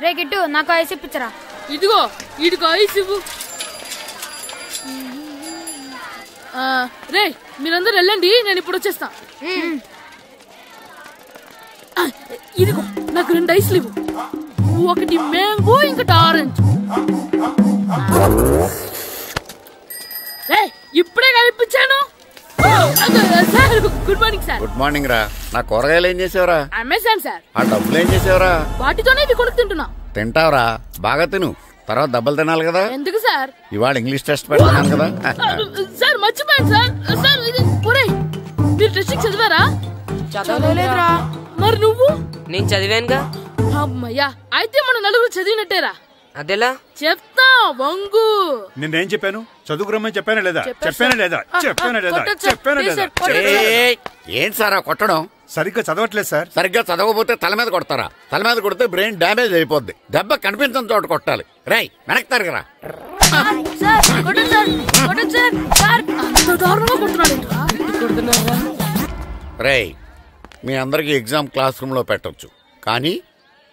రే గిట్టు నాకు ఐస్ ఇప్పించరా. ఇదిగో ఇదిగో ఐస్ ఇవ్వు. రే మీరందరూ వెళ్ళండి, నేను ఇప్పుడు వచ్చేస్తా. ఇదిగో నాకు 2 ఐస్లు ఇవ్వు. ఒకటి మ్యాంగో ఇంకటి ఆరెంజ్. ఇప్పుడే కనిపించాను. Sir good morning sir. Good morning రా. నా కూరగాయలు ఏం చేసావురా? Amazon sir. ఆ డబ్బులు ఏం చేసావురా? వాటితోనే ఇవి కొనుక్కు తింటున్నా. తింటావురా, బాగా తిను, తర్వాత దెబ్బలు తినాలి కదా. ఎందుకు సార్? ఇవాళ ఇంగ్లీష్ టెస్ట్ పెడతాను కదా. సార్ మర్చిపోయాను సార్. సార్ ఇది మీరు టెస్టింగ్ చదివారా? చదవలేదురా. మరి నువ్వు? నేను చదివానుగా. అమ్మయ్యా, అయితే మన నలుగురు చదివినట్టేరా. అదెలా? చెప్తా వంగు. నేనేం చెప్పాను? చదువుకురమ్మని చెప్పానా లేదా? చెప్పానా లేదా? ఏంటి సార్ కొట్టడం? సరిగ్గా చదవట్లేదు సార్. సరిగ్గా చదవకపోతే తల మీద కొడతారా? తల మీద కొడితే బ్రెయిన్ డ్యామేజ్ అయిపోద్ది. దెబ్బ కనిపించిన చోట కొట్టాలి. రై వెనక్కి తరగరా. రేయ్, మీ అందరికి ఎగ్జామ్ క్లాస్ రూమ్ లో పెట్టొచ్చు, కానీ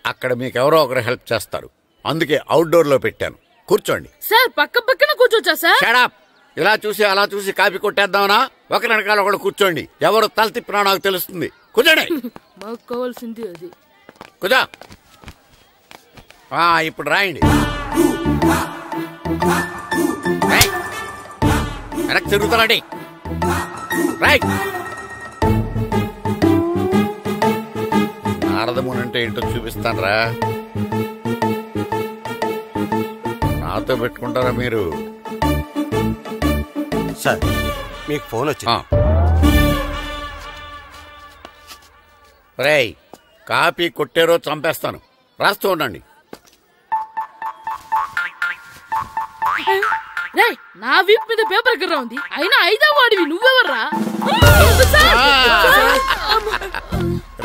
అక్కడ మీకు ఎవరో ఒకరు హెల్ప్ చేస్తారు. అందుకే అవుట్డోర్ లో పెట్టాను. కూర్చోండి. సార్ పక్క పక్కన కూర్చోచ్చా సార్? Shut up. ఇలా చూసి అలా చూసి కాపీ కొట్టేద్దామనా? ఒకరి వెనకాల ఒకడు కూర్చోండి. ఎవరు తల తిప్పినా నాకు తెలుస్తుంది. కూర్చోండి. మాకు కావాల్సింది అది. కూర్చో. ఇప్పుడు రాయండి. వెనక్కి తిరుగుతారండి. రైట్. నారదముని అంటే ఏంటో చూపిస్తాను రా. నాతో పెట్టుకుంటారా మీరు? సార్ మీకు ఫోన్ వచ్చింది. రేయ్, కాపీ కొట్టారో చంపేస్తాను. రాస్తూ ఉండండి. నా వీప్ మీద పేపర్ ఎక్కడ ఉంది? అయినా 5వ వాడివి నువ్వెవర్రా?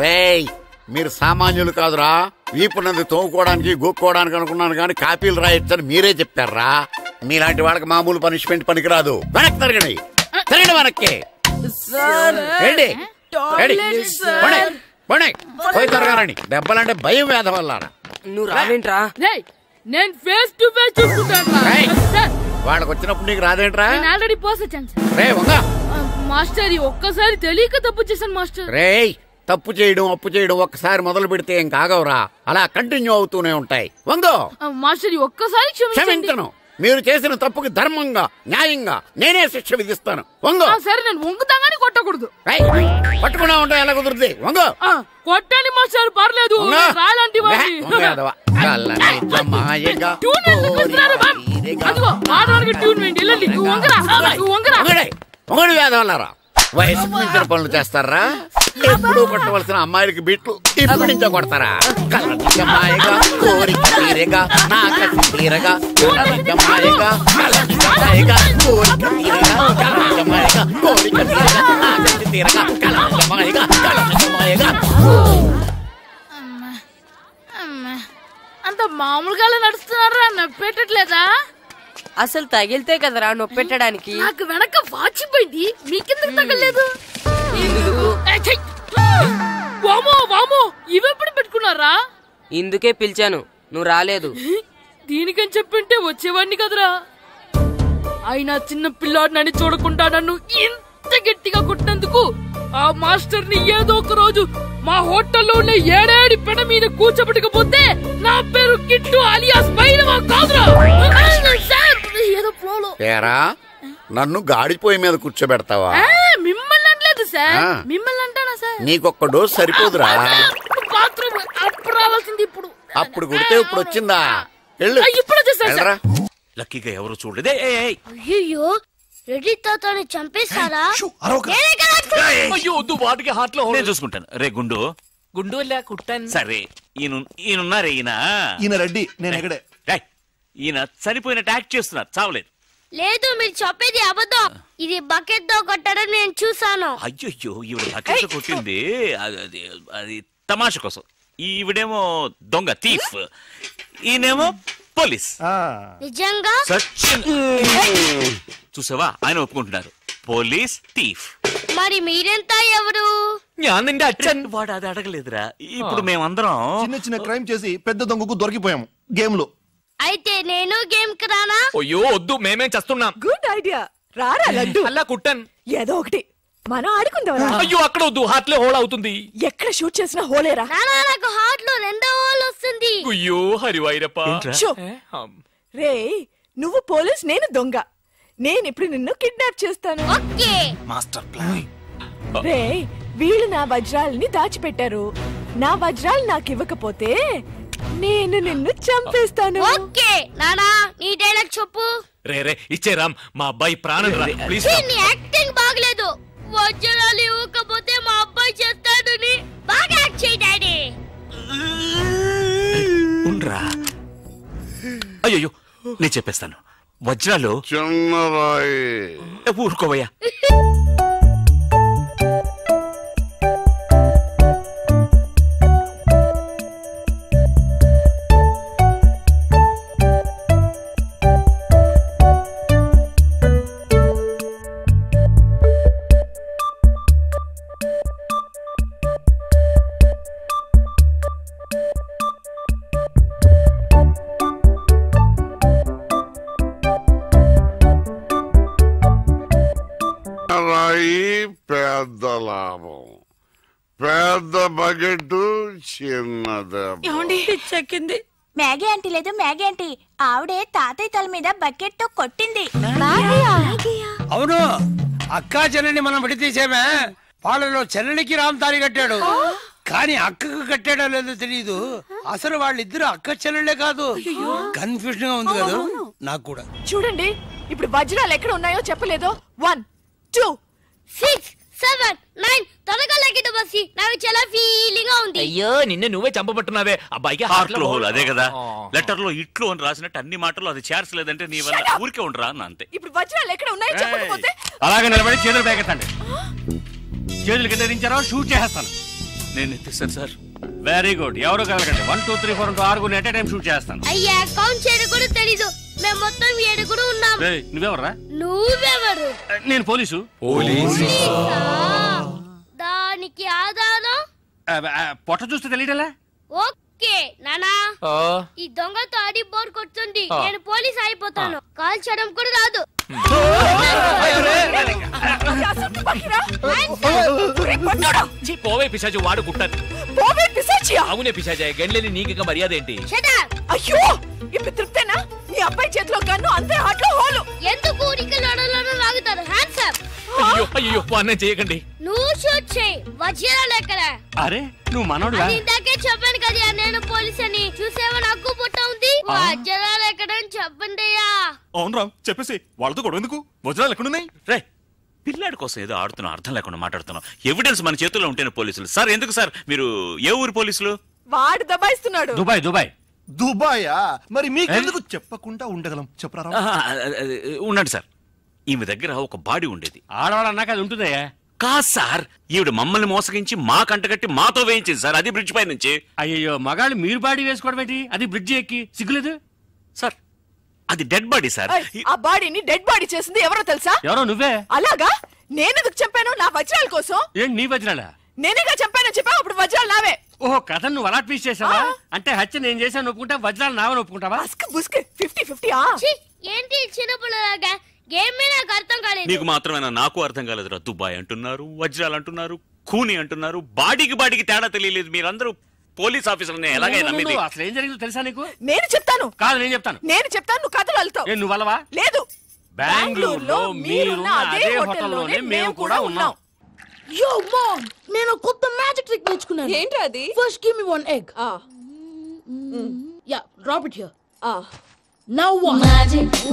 రేయ్, మీరు సామాన్యులు కాదురా. వీపున్నది తోముకోవడానికి గోక్కోవడానికి అనుకున్నాను, కానీ కాపీలు రాయొచ్చని మీరే చెప్పారా. మీలాంటి వాళ్ళకి మామూలు పనిష్మెంట్ పనికిరాదు. వెనక్కి తిరగండి. తిరగండి వెనక్కి. పోయి తిరగారండి. దెబ్బలంటే భయం వేద వల్ల. నువ్వు రావేంట్రా? నేను ఫేస్ టు ఫేస్ చూసుకుంటాను. వాళ్ళకి వచ్చినప్పుడు నీకు రాదేంట్రా? ఆల్రెడీ పోసొచ్చాను సార్. రే వంగా. మాస్టర్ ఒక్కసారి తెలియక తప్పు చేశాను మాస్టర్. రేయ్, తప్పు చేయడం అప్పు చేయడం ఒక్కసారి మొదలు పెడితే ఏం కాగవరా. అలా కంటిన్యూ అవుతూనే ఉంటాయి. వంగో. మాస్టర్ ఒక్కసారి క్షమించను. మీరు చేసిన తప్పుకి ధర్మంగా న్యాయంగా నేనే శిక్ష విధిస్తాను. వంగో. సరే, నేను వంగుతాగానే కొట్టకూడదు. పట్టుకున్నా ఉంటా ఎలా కుదురుతుంది? వంగో. కొట్టండి మాస్టర్, పర్లేదు. రాలాంటి ఒకటి వేదవల్లారా. వయసుకు మించిన పనులు చేస్తారా? ఎప్పుడు కొట్టవలసిన అమ్మాయిలకి బిట్లు ఇప్పుడు నుంచో కొడతారా? కలనిజమాయగా కోరిక తీరగా నా కసి తీరగా కలనిజమాయగా కలనిజమాయగా కోరిక తీరగా కలనిజమాయగా కోరిక తీరగా నా కసి తీరగా కలనిజమాయగా కలనిజమాయగా. అంత మామూలుగా నడుస్తున్నారా? నొప్పెట్టట్లేదా? అసలు తగిలితే కదరా నొప్పెట్టడానికి. నాకు వెనక వాచిపోయింది, మీకెందుకు తగలేదు? వామో, ఇవెప్పుడు పెట్టుకున్నారా? ఇందుకే పిలిచాను, నువ్వు రాలేదు. దీనికని చెప్పింటే వచ్చేవాడిని కదరా. అయినా చిన్న పిల్లాడినని చూడకుండా నన్ను ఇంత గట్టిగా కొట్టినందుకు ఆ మాస్టర్ ని ఏదో ఒక రోజు మా హోటల్లో ఉండే 7 పెడ మీద కూర్చోబెట్టకపోతే నా పేరు కిట్టు అలియాస్ బైరవా కాదురా. ఏదో ఫ్లోలో. నన్ను గాడిపోయి మీద కూర్చోబెడతావా? మిమ్మల్ని అనలేదు సార్. మిమ్మల్ని అంటానా సార్? నీకొక్క డోస్ సరిపోదురా. బాత్రూమ్ అప్పుడు రావాల్సింది ఇప్పుడు. అప్పుడు కొడితే ఇప్పుడు వచ్చిందా? ఇప్పుడు వచ్చేసా. లక్కీగా ఎవరు చూడలేదే. అయ్యో, రెడ్డి తాతని చంపేశారా? వాటికి హార్ట్ లో చూసుకుంటాను. రే గుండు కుట్టాను. సరే, ఈయనున్నారే. ఈయన రెడ్డి, నేను ఎక్కడే. ఈయన చనిపోయినట్టు యాక్ట్ చేస్తున్నారు, చావలేదు. లేదు, మీరు చెప్పేది అబద్ధం. ఇది బకెట్ తో కొట్టడం నేను చూసాను. అయ్యో, ఈవిడ బకెట్ తో కొట్టింది అది తమాషా కోసం. ఈవిడేమో దొంగ థీఫ్, ఈయనేమో పోలీస్. నిజంగా చూసావా, ఆయన ఒప్పుకుంటున్నారు. Police thief. మరి మీరెంత ఎవరు? ഞാൻ നിന്റെ അച്ഛൻ. వాడు అది అడగలేదురా. ఇప్పుడు మేమందరం చిన్న చిన్న క్రైమ్ చేసి పెద్ద దొంగకు దొరికిపోయాము గేమ్ లో. అయితే నేను గేమ్ కి రానా? అయ్యో వద్దు, మేమేం చేస్తున్నాం. గుడ్ ఐడియా, రారా లడ్డు. అలా కుట్టన్ ఏదో ఒకటి మనం ఆడుకుందాం. అయ్యో అక్కడ వద్దు, హార్ట్ లో హోల్ అవుతుంది. ఎక్కడ షూట్ చేసినా హోలేరా. నానా నాకు హార్ట్ లో రెండో హోల్ వస్తుంది. అయ్యో హరివైరప్ప. రే నువ్వు పోలీస్, నేను దొంగ. నేను ఇప్పుడు నిన్ను కిడ్నాప్ చేస్తాను. Okay master plan. రే వీళ్ళు నా వజ్రాలని దాచిపెట్టారు. నా వజ్రాలు నాకు ఇవ్వకపోతే నేను నిన్ను చంపేస్తాను. ఓకే నానా నీ డైలాగ్ చెప్పు. రే రే ఇచ్చే రామ్, మా అబ్బాయి ప్రాణం రా ప్లీజ్. నీ యాక్టింగ్ బాగలేదు. వజ్రాలు ఇవ్వకపోతే మా అబ్బాయి చేస్తాడని బాగా యాక్ట్ చేయి డాడీ. ఉండ్రా. అయ్యో నేను చెప్పేస్తాను. వజ్రాలు చిన్నరాయి. ఊరుకోవయ్యా. పెద్ద లాభం, పెద్ద బకెట్ చిన్నది. చెక్కింది. మ్యాగీ ఆంటీ లేదు, మ్యాగీ ఆంటీ ఆవిడే తాతయ్య తల మీద బకెట్ తో కొట్టింది. అవును, అక్కా చెల్లెని మనం విడితీసేమే. వాళ్ళలో చెల్లెలికి రామ్ తాళి కట్టాడు, కానీ అక్కకు కట్టాడో లేదో తెలియదు. అసలు వాళ్ళిద్దరు అక్క చెల్లెళ్ళే కాదు. కన్ఫ్యూజన్ గా ఉంది కదా నాకు కూడా. చూడండి ఇప్పుడు వజ్రాలు ఎక్కడ ఉన్నాయో చెప్పలేదు. 1 2 6 7 9 త్వరగా లెక్కిట బస్సి. నాకు చాలా ఫీలింగ్ గా ఉంది. అయ్యో నిన్ను నువ్వే చంపబట్టున్నావే. అబ్బాయికి హార్ట్ లో హోల్. అదే కదా లెటర్ లో ఇట్లు అని రాసినట్టు అన్ని మాటలు అది చేర్చలేదంటే నీ వల్ల ఊరికే ఉండరా అన్న అంతే. ఇప్పుడు వజ్రాలు ఎక్కడ ఉన్నాయో చెప్పకపోతే అలాగే నిలబడి చేతులు పైకెత్తండి. చేతులు కింద దించారో షూట్ చేస్తాను. నేను ఎత్తిస్తాను సార్. Very good. ఎవరు కలగండి. 1 2 3 4 6 ఎట్ టైం షూట్ చేస్తాను. అయ్యా కౌంట్ చేయడం కూడా తెలీదు. మేము మొత్తం 7 ఉన్నాం. నువ్వెవర్రా? నువ్వెవరు? నేను పోలీసు. దానికి ఆధారం పొట్ట చూస్తే తెలియటలా? ఓకే నానా, ఈ దొంగతో ఆడి బోర్ కొడుతుంది. నేను పోలీస్ అయిపోతాను. కాల్ చేయడం కూడా రాదు. పోవే పిశాచి, వాడు కుట్టాను. అవునే పిశాచి, గండ్లేని నీకు మర్యాద ఏంటి? అయ్యో ఇప్పుడు తృప్తేనా? నీ అబ్బాయి చేతిలో గన్ను, అంతే హార్ట్ లో హోలు. ఎందుకు ఊరికి లడలను లాగుతారు? Hands up. అయ్యో అయ్యో అన్నం చేయకండి. నువ్వు షూట్ చేయి. వజ్రాలు ఎక్కడ? అరే నువ్వు మనోడు. ఇందాకే చెప్పాను కదా నేను పోలీస్ అని. చూసేవా నాకు పుట్ట ఉంది. వజ్రాలు ఎక్కడ చెప్పండి అయ్యా. అవును రామ్ చెప్పేసి వాళ్ళతో కూడా ఎందుకు? వజ్రాలు ఎక్కడున్నాయి? రే పిల్లాడి కోసం ఏదో ఆడుతున్నాం, అర్థం లేకుండా మాట్లాడుతున్నాం. ఎవిడెన్స్ మన చేతుల్లో ఉంటేనే పోలీసులు. సార్ ఎందుకు సార్ మీరు ఏ ఊరు పోలీసులు? వాడు దబాయిస్తున్నాడు. దుబాయ్. దుబాయ్ దుబాయా? మరి మీకెందుకు చెప్పకుండా ఉండగలం చెప్పరా? ఉండండి సార్. ఈమె దగ్గర ఒక బాడీ ఉండేది. ఆడవాళ్ళు అన్నాక అది ఉంటుందయ్యా. కాదు సార్, ఈవిడ మమ్మల్ని మోసగించి మా కంటగట్టి మాతో వేయించింది సార్. అది బ్రిడ్జ్ పై నుంచి. అయ్యో మగాళ్ళు మీరు బాడీ వేసుకోవడం ఏంటి? అది బ్రిడ్జ్ ఎక్కి సిగ్గులేదు సార్. అది డెడ్ బాడీ సార్. ఆ బాడీని డెడ్ బాడీ చేసింది ఎవరో తెలుసా? ఎవరో నువ్వే. అలాగా? నేనెందుకు చంపాను? నా వజ్రాల కోసం. ఏంటి నీ వజ్రాలా? నేనేగా చంపాను చెప్పావు. అప్పుడు వజ్రాలు నావే. ఓహో కథ నువ్వు అలా ట్వీస్ట్ చేసావా? అంటే హత్య నేను చేశాను ఒప్పుకుంటా, వజ్రాలు నావని ఒప్పుకుంటావా? 50-50. ఏంటి చిన్నపిల్లలాగా గేమ్ మీద నాకు అర్థం కాలేదు. నీకు మాత్రమేనా? నాకు అర్థం కాలేదురా. దుబాయ్ అంటున్నారు, వజ్రాలు అంటున్నారు, కూని అంటున్నారు. బాడీకి తేడా తెలియలేదు. మీరందరూ పోలీస్ ఆఫీసర్ని ఎలాగైనా అసలు ఏం జరిగిందో తెలుసా నీకు? నేను చెప్తాను. కాదు నేను చెప్తాను. నువ్వు కథలు వెళ్తావు. నువ్వు అలవా? లేదు. బెంగళూరులో మీరున్న అదే హోటల్లోనే మేము కూడా ఉన్నాం. యో మామ్, నేను కొత్త మ్యాజిక్ ట్రిక్ నేర్చుకున్నాను. ఏంట్రా అది? First give me 1 egg. Yeah drop it here. Now what?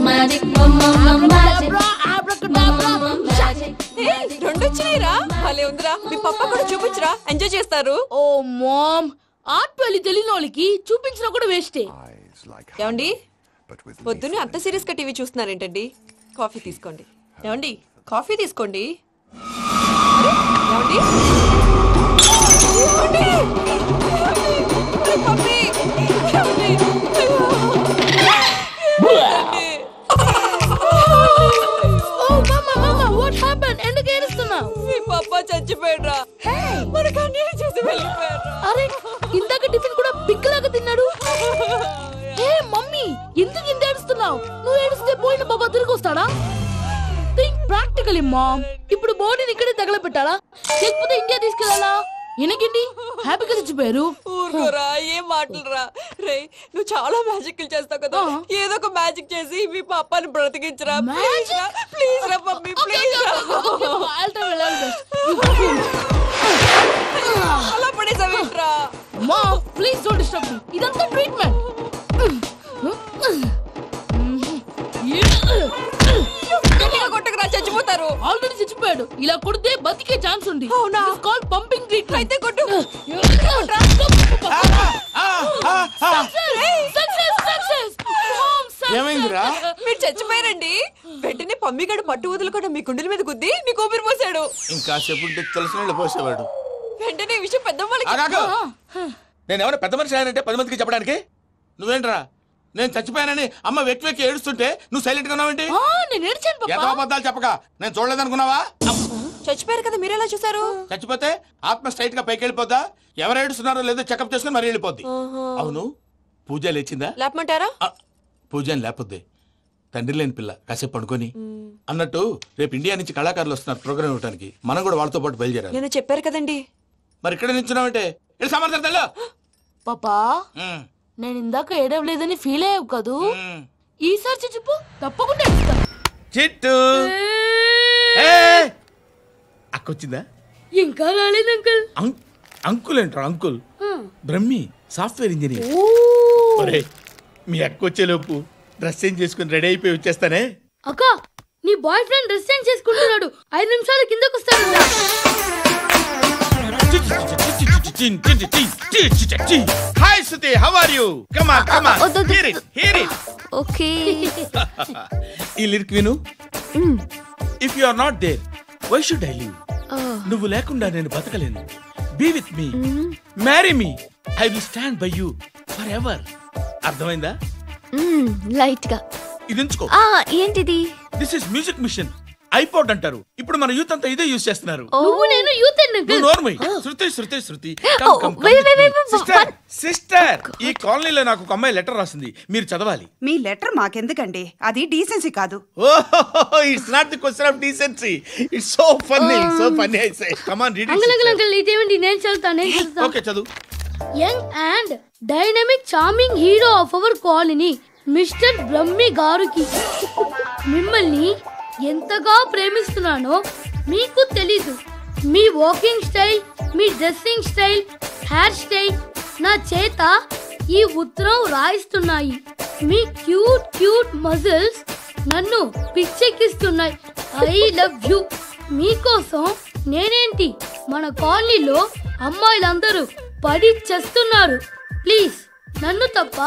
Magic మమ్మా మ్యాజిక్ అబ్రాకడాబ్రా మ్యాజిక్. రెండు వచ్చినాయిరా. భలే ఉందిరా. మీ పప్ప కూడా చూపించరా, ఎంజాయ్ చేస్తారు. ఓ మామ్, ఆర్ట్ పెళ్లి తెలియని వాళ్ళకి చూపించినా కూడా వేస్టే. ఏమండి పొద్దున్నే అంత సీరియస్ గా టీవీ చూస్తున్నారేంటండి? కాఫీ తీసుకోండి. ఏమండి కాఫీ తీసుకోండి. ఎందుకు ఏడుస్తున్నావు? మీ పప్ప చచ్చిపోయాడురా. ఏడుస్తున్నావు? నువ్వు ఏడిస్తే పోయిన బాబా తిరిగి వస్తాడా? Think practical mom. ఇప్పుడు బాడీని ఇక్కడే తగలబెట్టాలా లేకపోతే ఇండియా తీసుకెళ్ళాలా? ఎనకండి హ్యాపీగా చచ్చిపోయారు. ఊరుకోరా, ఏం మాటలురా. రే, నువ్వు చాలా మ్యాజిక్ చేస్తావు కదా, ఏదో ఒక మ్యాజిక్ చేసి మీ పాపాని బ్రతికించరా. ప్లీజ్ రా మమ్మీ, ప్లీజ్. అలా పడేసావేంట్రా? మా ప్లీజ్ డోంట్ డిస్టర్బ్ మీ. ఇదంతా ట్రీట్మెంట్. కొట్టకరా, చచ్చిపోతారు. ఆల్రెడీ చచ్చిపోయాడు. ఇలా కొడితే బతికే ఛాన్స్ ఉంది. అవునా? Call pumping treatment. అయితే కొట్టు. ఏమైందిరా? మీరు చచ్చిపోయారండి. వెంటనే పమ్మిగాడు పట్టు వదులుకుండా మీ గుండెల మీద గుద్ది మీకు ఊపిరి పోసాడు. ఇంకా చెప్పు తెలిసిన పోసేవాడు. వెంటనే విషయం పెద్ద నేను ఎవరైనా పెద్ద మనిషి ఆయనంటే 10 మందికి చెప్పడానికి. నువ్వేంట్రా నేను చచ్చిపోయానని అమ్మ వెక్కి వెక్కి ఏడుస్తుంటే నువ్వు సైలెంట్ గా ఉన్నావేంటి? ఎంతో అబద్ధాలు చెప్పక నేను చూడలేదనుకున్నావా? చచ్చిపోయారు కదా, మీరెలా చూసారు? చచ్చిపోతే ఆత్మ స్ట్రైట్ గా పైకి వెళ్ళిపోద్దా? ఎవరు ఏడుస్తున్నారో లేదో చెకప్ చేసుకుని మరీ వెళ్ళిపోద్ది. అవును, పూజ లేచిందా? లేపమంటారా? పూజ లేకపోద్ది. తండ్రి లేని పిల్ల కాసేపు పడుకొని. అన్నట్టు రేపు ఇండియా నుంచి కళాకారులు వస్తున్నారు ప్రోగ్రామ్ ఇవ్వడానికి. మనం కూడా వాళ్ళతో పాటు బయలుదేరాలి. నేను చెప్పారు కదండి. మరి ఇక్కడ నిల్చున్నావంటే సమాధానం. పాపా, నేను ఇందాక ఏడవలేదని ఫీల్ అయ్యావు కదూ? ఈసారి చచ్చిపో, తప్పకుండా ఏడుస్తా. చిట్టు అక్కొచ్చిందా? ఇంకా రాలేదు అంకుల్. అంకుల్ ఏంట్రా? Uncle Brahmi software engineer. మీ అక్కొచ్చేలోపు డ్రెస్ చేంజ్ చేసుకుని రెడీ అయిపోయి వచ్చేస్తానే. అక్క, నీ బాయ్ ఫ్రెండ్ డ్రెస్ చేంజ్ చేసుకుంటున్నాడు. 5 నిమిషాలు కిందకు వస్తాడు. Hi Suti, how are you? Come on, come on. Hear it, hear it. Okay. ఈ లిరిక్ విను. If you are not there, why should I live? నువ్వు లేకుండా నేను బతకలేను. Be with me. Marry me. I will stand by you forever. అర్థమైందా? Light గా. ఇది ఉంచుకో. ఏంటిది? This is music machine. IPod అంటారు. ఇప్పుడు మన యూత్ అంతా ఇదే యూజ్ చేస్తున్నారు. నువ్వు నేను యూత్ శృతి సిస్టర్, ఈ కాలనీలో నాకు ఒక అమ్మాయి లెటర్ రాసింది, మీరు చదవాలి. మీ లెటర్ మాకెందుకండి? అది డీసెన్సీ కాదు. It's not the question of decency. It's so funny, so funny. I say come on read it. Uncle ఇదేంటి? నేను చదువుతాను. ఓకే, చదువు. Young and dynamic charming hero of our colony mister Brahmi గారికి మిమ్మల్ని ఎంతగా ప్రేమిస్తున్నానో మీకు తెలీదు. మీ వాకింగ్ స్టైల్, మీ డ్రెస్సింగ్ స్టైల్, హెయిర్ స్టైల్ నా చేత ఈ ఉత్తరం రాయిస్తున్నాయి. మీ క్యూట్ క్యూట్ మజిల్స్ నన్ను పిచ్చెక్కిస్తున్నాయి. I love you. మీకోసం నేనేంటి, మన కాలనీలో అమ్మాయిలందరూ పడి చేస్తున్నారు. ప్లీజ్ నన్ను తప్ప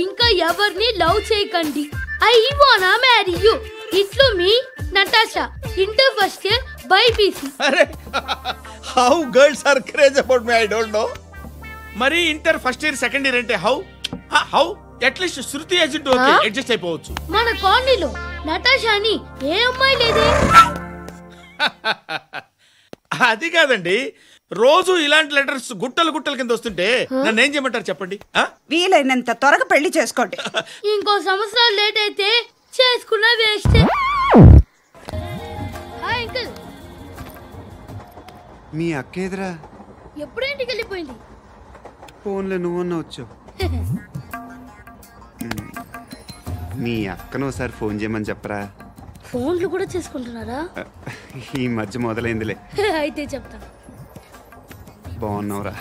ఇంకా ఎవరిని లవ్ చేయకండి. ఐ వానా మ్యారీ యూ. ఇట్లు మీ Natasha, inter first year BiPC. How girls are craze about me, I don't know. మరి inter first year second year అంటే how at least Shruti agent okay, adjust అయిపోవచ్చు. మన కాలనీలో నటాషాని ఏ అమ్మాయి లేదే. అది కాదండి, రోజు ఇలాంటి లెటర్స్ గుట్టలు గుట్టల కింద వస్తుంటే నన్ను ఏం చేయమంటారు చెప్పండి? వీలైనంత త్వరగా పెళ్లి చేసుకోండి. ఇంకో సంవత్సరాలు లేట్ అయితే చేసుకున్నా వేస్ట్. Hi uncle. మీ అక్క ఎదురా? ఎప్పుడు ఇంటికి వెళ్ళిపోయింది. ఫోన్లో నువ్వన్నా వచ్చావు. మీ అక్కను ఒకసారి ఫోన్ చేయమని చెప్పరా. ఫోన్లు కూడా చేసుకుంటున్నారా? ఈ మధ్య మొదలైందిలే. అయితే చెప్తా. బాగున్నావురా?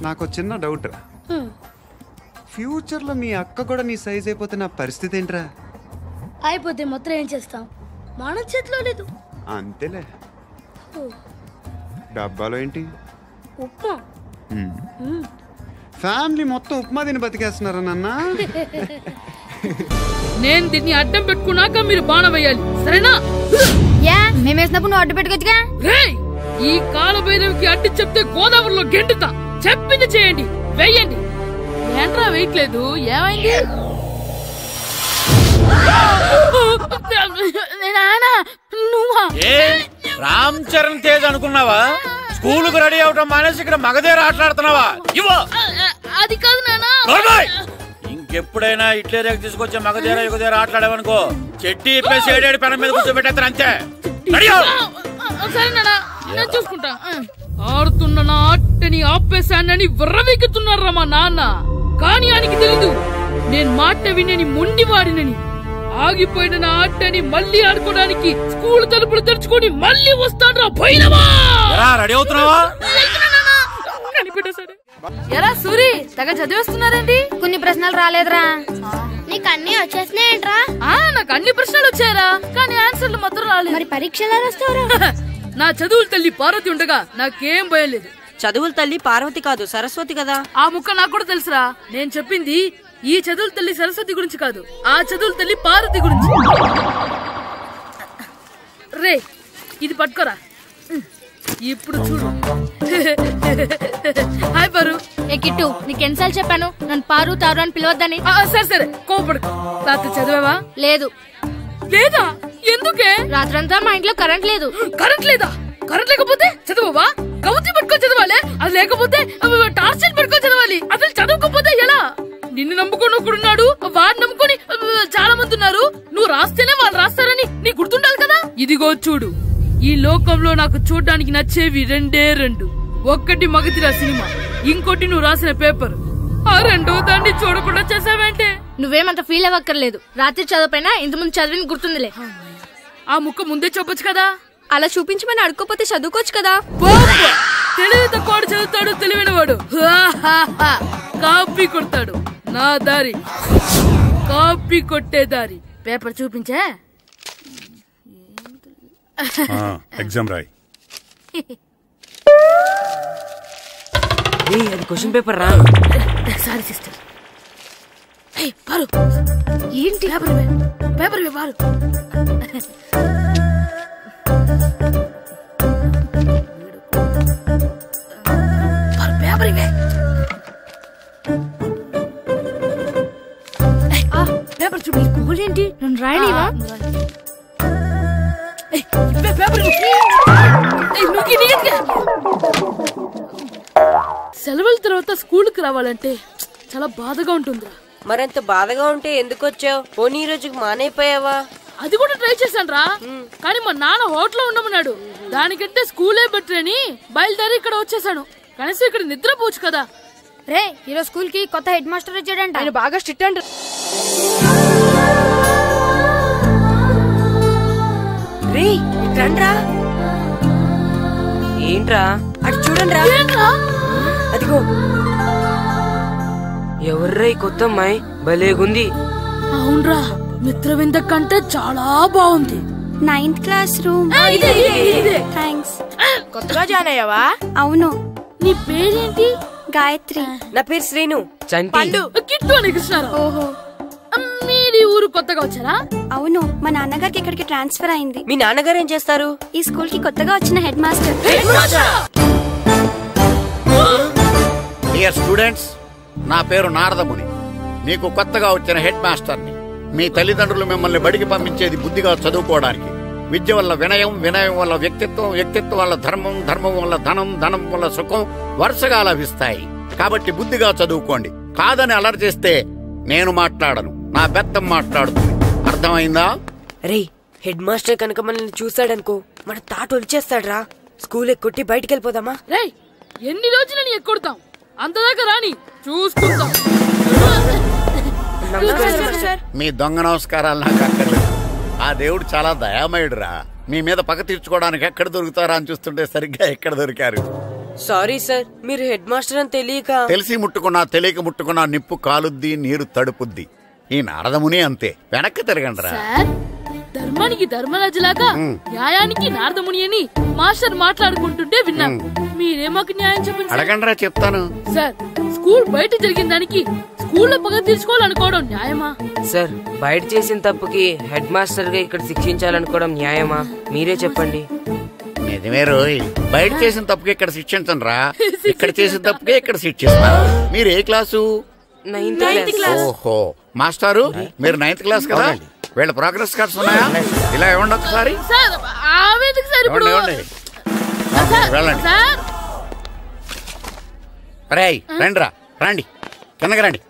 నాకు చిన్న డౌట్ రా. ఫ్యూచర్లో మీ అక్క కూడా నీ సైజ్ అయిపోతే నా పరిస్థితి ఏంట్రా? అయిపోతే మొత్తం ఏం చేస్తాం, మన చేతిలో లేదు. అంతేలే. డబ్బాలో ఏంటి? ఉప్మా. ఫ్యామిలీ మొత్తం ఉప్మా తిని బతికేస్తున్నారా నాన్న? నేను దీన్ని అడ్డం పెట్టుకున్నాక మీరు బాణం వేయాలి, సరేనా? మేము వేసినప్పుడు నువ్వు అడ్డు పెట్టుకోవచ్చుగా. ఈ కాలభైరవికి అడ్డు చెప్తే గోదావరిలో గెంటుతా. చెప్పింది చేయండి, వెయ్యండి. ఏంట్రా వెయ్యట్లేదు, ఏమైంది? రామ్ చరణ్ తేజ్ అనుకున్నావా? స్కూల్ కు రెడీ అవటం మానేసి ఇక్కడ మగధీర ఆటలాడుతున్నావా? అది కాదు నానా. ఇంకెప్పుడైనా ఇట్లే రేపు తీసుకొచ్చే మగధీర యుగధీర ఆటలాడేవనుకో చెట్టి ఇప్పేసి ఏడేడు పెనం మీద కూర్చోబెట్టేస్తారు అంతే. సరే నానా, నేను చూసుకుంటా. ఆడుతున్న నా ఆటని ఆపేశానని విర్రవీగుతున్నారా మా నాన్న. కానీ ఆయనకి తెలీదు నేను మాట వినని మొండివాడినని. ఆగిపోయిన నా ఆటని మళ్ళీ ఆడుకోవడానికి స్కూల్ తలుపులు తెరుచుకొని మళ్ళీ వస్తాడ్రా భైరవా. రెడీ అవుతున్నావా? ఎరా సూరి, తెగ చదివేస్తున్నారండి. కొన్ని ప్రశ్నలు రాలేదురా. నీకు అన్ని వచ్చేసినాయంట్రా? నాకు అన్ని ప్రశ్నలు వచ్చాయరా, కానీ ఆన్సర్లు మాత్రం రాలేదు. మరి పరీక్షలు రాస్తావరా? నా చదువుల తల్లి పార్వతి ఉండగా నాకేం భయం లేదు. చదువుల తల్లి పార్వతి కాదు, సరస్వతి కదా. ఆ ముక్క నాకు కూడా తెలుసురా. నేను చెప్పింది ఈ చదువుల తల్లి సరస్వతి గురించి కాదు, ఆ చదువుల తల్లి పార్వతి గురించి. రే, ఇది పట్టుకోరా. ఇప్పుడు చూడు. హాయ్ పారు. ఏ కిట్టు, నీకెన్నిసార్లు చెప్పాను నన్ను పారు తారు అని పిలవద్దని? సరే సరే, కోపడుకో. రాత్రి చదివావా? లేదు. లేదా? ఎందుకే? రాత్రంతా మా ఇంట్లో కరెంట్ లేదు. కరెంట్ లేదా? కరెంట్ లేకపోతే చదవవా? కవతి పట్టుకొని చదవాలి. అది లేకపోతే టార్చ్ పట్టుకొని చదవాలి. అసలు చదవకపోతే ఎలా? నిన్ను నమ్ముకొని ఒకడున్నాడు, వాడిని నమ్ముకొని చాలా మంది ఉన్నారు. నువ్వు రాస్తేనే వాళ్ళు రాస్తారని నీకు గుర్తుండాలి కదా. ఇదిగో చూడు, ఈ లోకంలో నాకు చూడడానికి నచ్చేవి రెండే రెండు. ఒక్కటి మగధీర సినిమా, ఇంకోటి నువ్వు రాసిన పేపర్. ఆ రెండో దాన్ని చూడకుండా చేసావేంటే? నువ్వేమంత ఫీల్ అవ్వక్కర్లేదు. రాత్రి చదవపోయినా ఇంతకుముందు చదివిన గుర్తుందిలే. ఆ ముక్క ముందే చెప్పొచ్చు కదా. అలా చూపించమని అడుక్కోపోతే చదువుకోవచ్చు కదా. తెలివి తక్కువ చదువుతాడు, తెలివైన వాడు కాపీ కొడతాడు. నా దారి కాపీ కొట్టే దారి. పేపర్ చూపించే. ఎగ్జామ్ రాయి. అది క్వశ్చన్ పేపర్ రా. Sorry sister. పారు, ఏంటి పేపర్ పారు. పేపర్ ఇవే. పేపర్ చూపి. గోల్ ఏంటి? నన్ను రాయలేవా? పేపర్ సెలవుల తర్వాత స్కూల్కి రావాలంటే చాలా బాధగా ఉంటుందిరా. మరంత బాధగా ఉంటే ఎందుకు వచ్చావు? పోనీ ఈ రోజుకి మానైపోయావా? అది కూడా ట్రై చేశాను రా, కానీ మా నాన్న హోటల్లో ఉండమన్నాడు. దానికంటే స్కూలే బెటర్ అని బయలుదేరి ఇక్కడ వచ్చేసాను. కనీసం ఇక్కడ నిద్రపోవచ్చు కదా. రే, ఈరోజు స్కూల్ కి కొత్త హెడ్ మాస్టర్ వచ్చాడంట. ఆయన బాగా స్ట్రిక్ట్ అంట. రే, రండ్రా. ఏంట్రా? అటు చూడండి రా. అదిగో ఎవర్రా ఈ కొత్త అమ్మాయి? భలేగుంది. అవునరా, మిత్రవింద కంటే చాలా బాగుంది. 9th class room. థ్యాంక్స్. కొత్తగా జాయిన్ అయ్యావా? అవును. నీ పేరేంటి? గాయత్రి. నా పేరు శ్రీను. పండు. కిట్టు అని కృష్ణారావు. ఓహో, మీది ఊరు కొత్తగా వచ్చారా? అవును, మా నాన్నగారికి ఇక్కడికి ట్రాన్స్ఫర్ అయింది. మీ నాన్నగారు ఏం చేస్తారు? ఈ స్కూల్ కి కొత్తగా వచ్చిన హెడ్ మాస్టర్. డియర్ స్టూడెంట్స్, నా పేరు నారదముని. మీకు కొత్తగా వచ్చిన హెడ్ మాస్టర్ని. మీ తల్లిదండ్రులు మిమ్మల్ని బడికి పంపించేది బుద్ధిగా చదువుకోవడానికి. విద్య వల్ల వినయం, వినయం వల్ల వ్యక్తిత్వం, వ్యక్తిత్వం వల్ల ధర్మం, ధర్మం వల్ల ధనం, ధనం వల్ల సుఖం వరుసగా లభిస్తాయి. కాబట్టి బుద్ధిగా చదువుకోండి. కాదని అలర్ చేస్తే నేను మాట్లాడను, నా బెత్తం మాట్లాడుతుంది. అర్థమైందా? రే, హెడ్ మాస్టర్ కనుక మనల్ని చూసాడనుకో మన తాట వచ్చేస్తాడ్రా. స్కూల్ ఎక్కొట్టి బయటికి వెళ్ళిపోదామా? రే, ఎన్ని రోజులని ఎక్కొడతాం? అంతదాకా రాని చూసుకుంటాం. మీ దొంగ నమస్కారాలు నాకు అక్కర్లేదు. ఆ దేవుడు చాలా దయామయుడురా. మీ మీద పగ తీర్చుకోవడానికి ఎక్కడ దొరుకుతారా అని చూస్తుంటే సరిగ్గా ఎక్కడ దొరికారు. సారీ సార్, మీరు హెడ్ మాస్టర్ అని తెలియక. తెలిసి ముట్టుకున్నా తెలియక ముట్టుకున్నా నిప్పు కాలుద్ది, నీరు తడుపుద్ది. ఈ నారదముని అంతే. వెనక్కి తిరగండి రా. ధర్మానికి ధర్మరాజులాగా న్యాయానికి నారదముని అని మాస్టర్ మాట్లాడుకుంటుంటే విన్నాం. మీరే మాకు న్యాయం చెప్పండి. అడగండి రా, చెప్తాను. సార్, స్కూల్ బయట జరిగిన దానికి స్కూల్లో పగ తీర్చుకోవాలనుకోవడం న్యాయమా? సార్, బయట చేసిన తప్పుకి హెడ్ మాస్టర్ గా ఇక్కడ శిక్షించాలనుకోవడం న్యాయమా? మీరే చెప్పండి. నిజమే రోయ్, బయట చేసిన తప్పుకి ఇక్కడ శిక్షించను రా. ఇక్కడ చేసిన తప్పుకే ఇక్కడ శిక్షిస్తాను. మీరు ఏ క్లాసు? 9th class. ఓహో, మాస్టారు మీరు 9th క్లాస్ కదా? వీళ్ళ ప్రోగ్రెస్ కార్డ్స్ ఉన్నాయా? ఇలా ఇవ్వండి ఒకసారి. వెళ్ళండి. రేయ్, రండి రా, రండి. కిందకి రండి.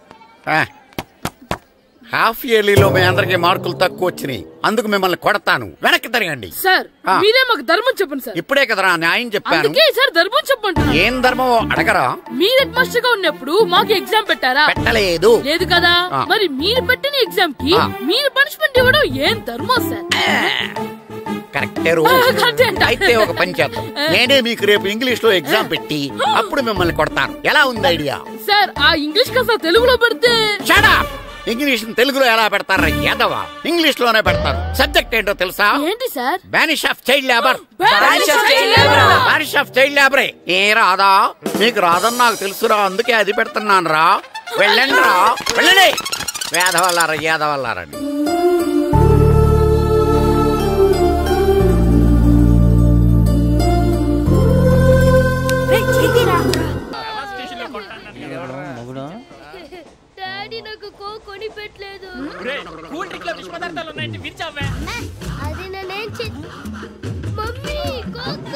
హాఫ్ ఇయర్లీలో మీ అందరికి మార్కులు తక్కువ వచ్చినాయి, అందుకు మిమ్మల్ని కొడతాను. వెనక్కి తిరగండి. సార్ మీరే మాకు ధర్మం చెప్పండి సార్. ఇప్పుడే కదరా న్యాయం చెప్పాను. సార్ ధర్మం చెప్పండి. ఏం ధర్మం అడగరా? మీరు హెడ్ మాస్టర్ గా ఉన్నప్పుడు మాకు ఎగ్జామ్ పెట్టారా? పెట్టలేదు. లేదు కదా. మరి మీరు పెట్టిన ఎగ్జామ్ కి మీరు పనిష్మెంట్ ఇవ్వడం ఏం ధర్మం సార్? కరెక్టే. అయితే ఒక పని చేద్దాం, నేనే మీకు రేపు ఇంగ్లీష్ లో ఎగ్జామ్ పెట్టి అప్పుడు మిమ్మల్ని కొడతాను. ఎలా ఉంది ఐడియా? సార్ ఆ ఇంగ్లీష్ కాస్త తెలుగులో పెడితే. ఇంగ్లీష్ తెలుగులో ఎలా పెడతారా యాదవా? ఇంగ్లీష్ లోనే పెడతారు. సబ్జెక్ట్ ఏంటో తెలుసా? ఏంటి sir? Banish of child labour. Banish of child లేబరే. ఏ రాదా? మీకు రాదని నాకు తెలుసురా, అందుకే అది పెడుతున్నాను రా. వెళ్ళండి రా, వెళ్ళండి. వేదవల్లారా యాదవల్లారండి. డాడీ నాకు కోక్ కొని పెట్టలేదు. కూల్ డ్రింక్ లో విష పదార్థాలు ఉన్నాయంటే విరిచావే. అది నేనేం మమ్మీ కోక్.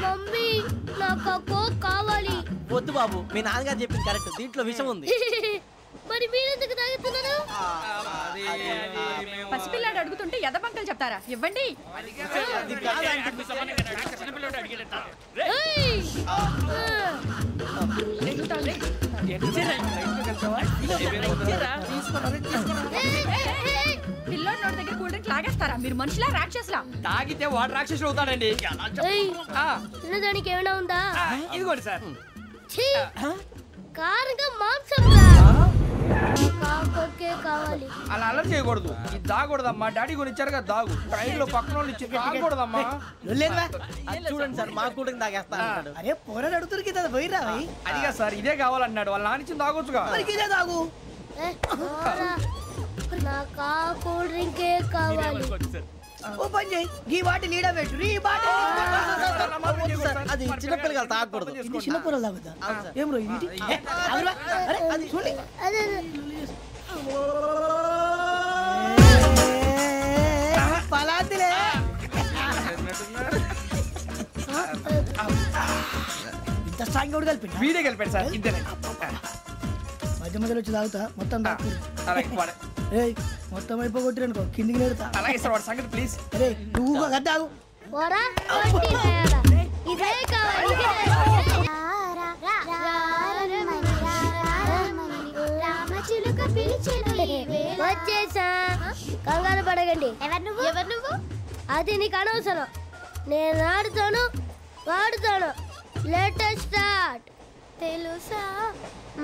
మమ్మీ నాకు కోక్ కావాలి. వద్దు బాబు, మీ నాన్నగారు చెప్పింది కరెక్ట్, దీంట్లో విషం ఉంది. మరి మీరెందుకు తాగుతున్నారు? పసిపిల్లాడు అడుగుతుంటే ఎదబంకలు చెప్తారా? ఇవ్వండి. పిల్లోడి నోటి దగ్గర కూల్ డ్రింక్ లాగేస్తారా? మీరు మనుషులా రాక్షసులా? తాగితే వాడు రాక్షసులు అవుతాడండి. దానికి ఏమైనా ఉందా? ఇదిగోండి సార్. కారంగా మాంసం కావాలి. అలా అలర్ట్ చేయకూడదు. ఇది దాగకూడదమ్మా. డాడీ కొని ఇచ్చారుగా దాగు. ట్రైన్ లో పక్కన వాళ్ళు ఇచ్చి దాగకూడదమ్మా. చూడండి సార్, మా కూడా తాగేస్తా. అరే పోరాడు అడుగుతారు కదా, పోయిరా. అదిగా సార్, ఇదే కావాలన్నాడు. వాళ్ళ నానిచ్చింది తాగొచ్చుగా. ఇదే తాగు. నాకు కూల్ డ్రింకే కావాలి. ఓ పని చేయి, ఈ బాటి లీడ పెట్టు. ఈ బాటి అది చిన్నపిల్లలు తాగకూడదు. ఇది చిన్నపిల్లలు తాగుతా. ఏం రో ఇది? అరే అది చూడండి. పలాతిలే. ఇంత స్ట్రాంగ్ కూడా కలిపి వీడే కలిపాడు సార్. ఇద్దరే మధ్య మధ్యలో వచ్చి తాగుతా. మొత్తం మొత్తం అయిపోగొట్టిరనుకో కిందికి నేడుతా. అలాగే సార్, వాడు సంగతి ప్లీజ్. అరే నువ్వు కద్దాగు. ఇదే కావాలి. వచ్చేసా, కంగారు పడకండి. ఎవరు నువ్వు? అది నీకు అనవసరం. నేను ఆడుతాను, వాడుతాను. Let's start. తెలుసా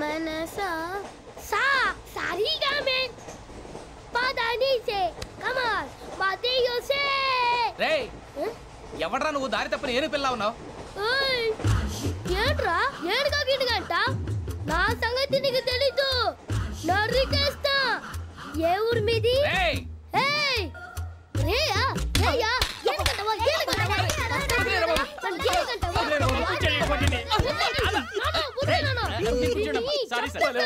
మనసా సా సారీగా మే పదాని సే కమాన్ మాదేయో సే. రేయ్ ఎవడ్రా నువ్వు? దారి తప్పని ఏను పిల్ల ఉన్నావు? ఓయ్ ఏంట్రా ఏడుగా గిడుగంట? నా సంగతి నీకు తెలీదు. నరికేస్తా. ఏ ఊరు మీది? ఏయ్ రేయా రేయా ఏడుగంటవా ఏడుగంటవా సారీ సార్.